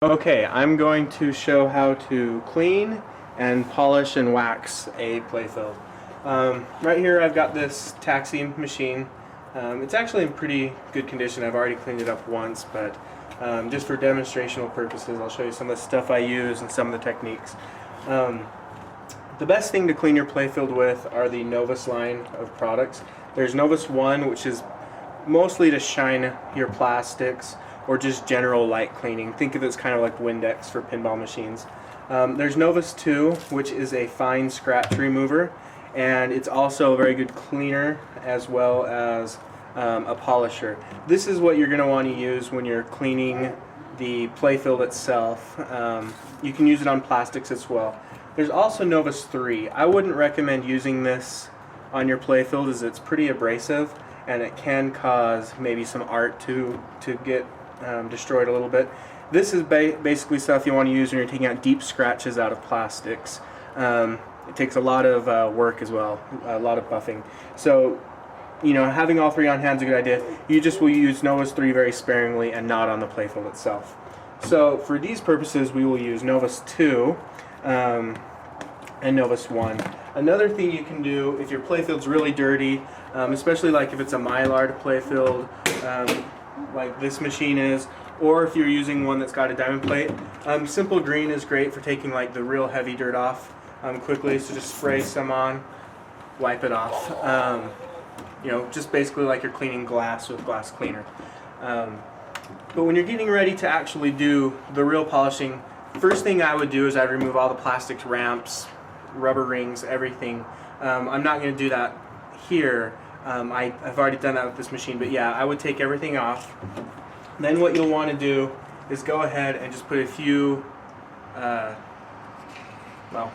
Okay, I'm going to show how to clean and polish and wax a playfield. Right here I've got this taxi machine. It's actually in pretty good condition. I've already cleaned it up once, but just for demonstrational purposes I'll show you some of the stuff I use and some of the techniques. The best thing to clean your playfield with are the Novus line of products. There's Novus 1, which is mostly to shine your plastics or just general light cleaning. Think of it as kind of like Windex for pinball machines. There's Novus 2, which is a fine scratch remover, and it's also a very good cleaner as well as a polisher. This is what you're going to want to use when you're cleaning the playfield itself. You can use it on plastics as well. There's also Novus 3. I wouldn't recommend using this on your playfield as it's pretty abrasive and it can cause maybe some art to get destroyed a little bit. This is basically stuff you want to use when you're taking out deep scratches out of plastics. It takes a lot of work as well, a lot of buffing. So, you know, having all three on hand is a good idea. You just will use Novus 3 very sparingly and not on the playfield itself. So for these purposes we will use Novus 2 and Novus 1. Another thing you can do if your playfield's really dirty, especially like if it's a mylar playfield, like this machine is, or if you're using one that's got a diamond plate, simple green is great for taking like the real heavy dirt off quickly. So just spray some on, wipe it off. You know, just basically like you're cleaning glass with glass cleaner. But when you're getting ready to actually do the real polishing, first thing I would do is I'd remove all the plastic ramps, rubber rings, everything. I'm not going to do that here. I've already done that with this machine, but yeah, I would take everything off. Then what you'll want to do is go ahead and just put a few, well,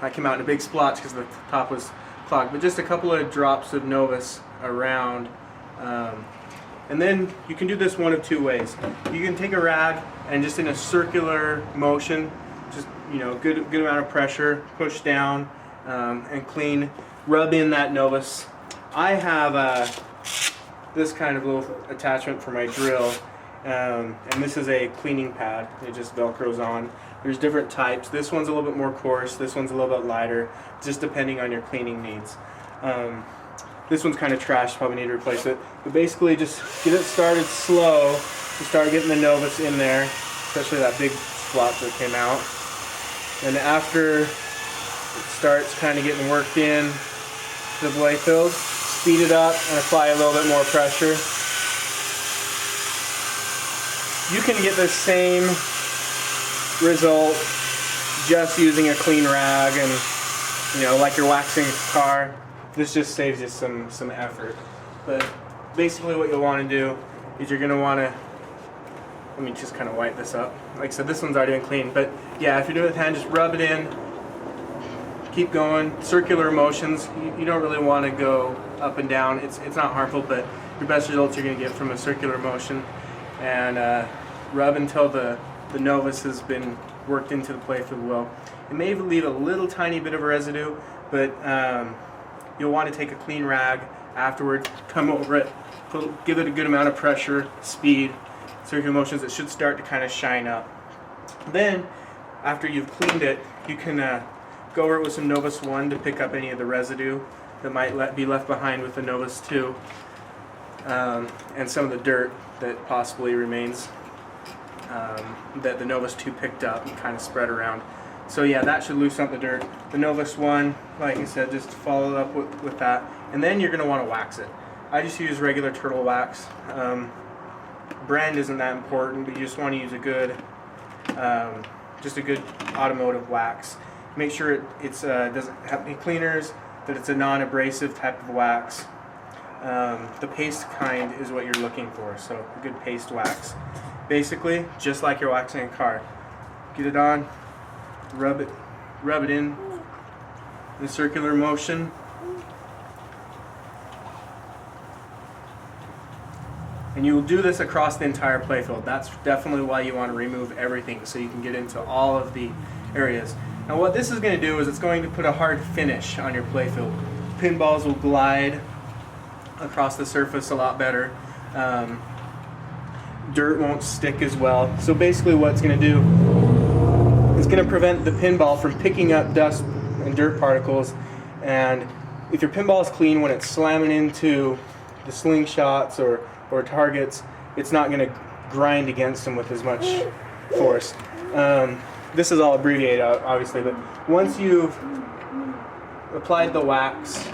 I came out in a big splotch because the top was clogged, but just a couple of drops of Novus around. And then you can do this one of two ways. You can take a rag and just in a circular motion, just, you know, good amount of pressure, push down and clean, rub in that Novus. I have this kind of little attachment for my drill, and this is a cleaning pad. It just velcros on. There's different types. This one's a little bit more coarse, this one's a little bit lighter, just depending on your cleaning needs. This one's kind of trash, probably need to replace it. But basically just get it started slow to start getting the Novus in there, especially that big splotch that came out. And after it starts kind of getting worked in to the playfield, speed it up and apply a little bit more pressure. You can get the same result just using a clean rag and, you know, like you're waxing a car. This just saves you some effort. But basically what you'll want to do is you're going to want to, let me just kind of wipe this up. Like I said, this one's already been cleaned, but yeah, if you're doing it with hand, just rub it in, keep going, circular motions. You don't really want to go up and down. It's not harmful, but your best results you're going to get from a circular motion. And rub until the Novus has been worked into the playfield well. It may leave a little tiny bit of residue, but you'll want to take a clean rag afterward, come over it, give it a good amount of pressure, speed, circular motions. It should start to kind of shine up. Then, after you've cleaned it, you can go over it with some Novus 1 to pick up any of the residue that might be left behind with the Novus 2, and some of the dirt that possibly remains that the Novus 2 picked up and kind of spread around. So yeah, that should loosen up the dirt. The Novus 1, like I said, just follow up with that. And then you're going to want to wax it. I just use regular turtle wax. Brand isn't that important, but you just want to use a good, just a good automotive wax. Make sure it doesn't have any cleaners, that it's a non-abrasive type of wax. The paste kind is what you're looking for, so a good paste wax. Basically, just like you're waxing a car. Get it on, rub it in a circular motion. And you will do this across the entire playfield. That's definitely why you want to remove everything, so you can get into all of the areas. Now what this is going to do is it's going to put a hard finish on your playfield. Pinballs will glide across the surface a lot better. Dirt won't stick as well. So basically what it's going to do It's going to prevent the pinball from picking up dust and dirt particles, and if your pinball is clean, when it's slamming into the slingshots or targets, it's not going to grind against them with as much force. This is all abbreviated, obviously, but once you've applied the wax,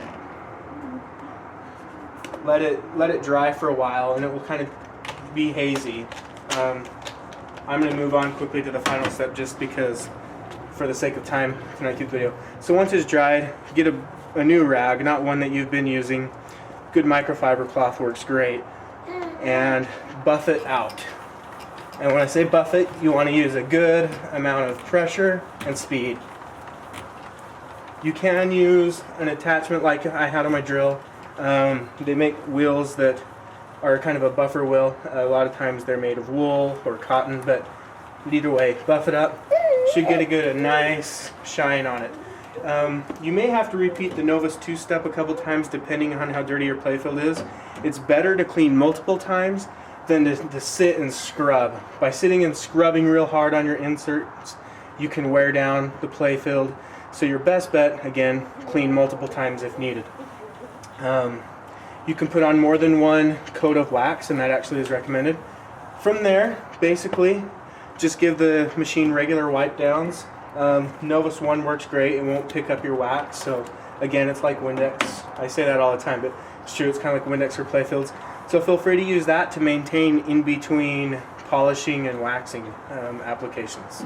let it dry for a while, and it will kind of be hazy. I'm going to move on quickly to the final step just because, for the sake of time, tonight keep the video. So once it's dried, get a new rag, not one that you've been using. Good microfiber cloth works great, and buff it out. And when I say buff it, you want to use a good amount of pressure and speed. You can use an attachment like I had on my drill. They make wheels that are kind of a buffer wheel. A lot of times they're made of wool or cotton, but either way, buff it up. Should get a nice shine on it. You may have to repeat the Novus two-step a couple times depending on how dirty your playfield is. It's better to clean multiple times than to sit and scrub. By sitting and scrubbing real hard on your inserts, you can wear down the playfield. So your best bet, again, clean multiple times if needed. You can put on more than one coat of wax, and that actually is recommended. From there, basically, just give the machine regular wipe downs. Novus 1 works great. It won't pick up your wax. So again, it's like Windex. I say that all the time, but it's true. It's kind of like Windex for playfields. So feel free to use that to maintain in between polishing and waxing applications.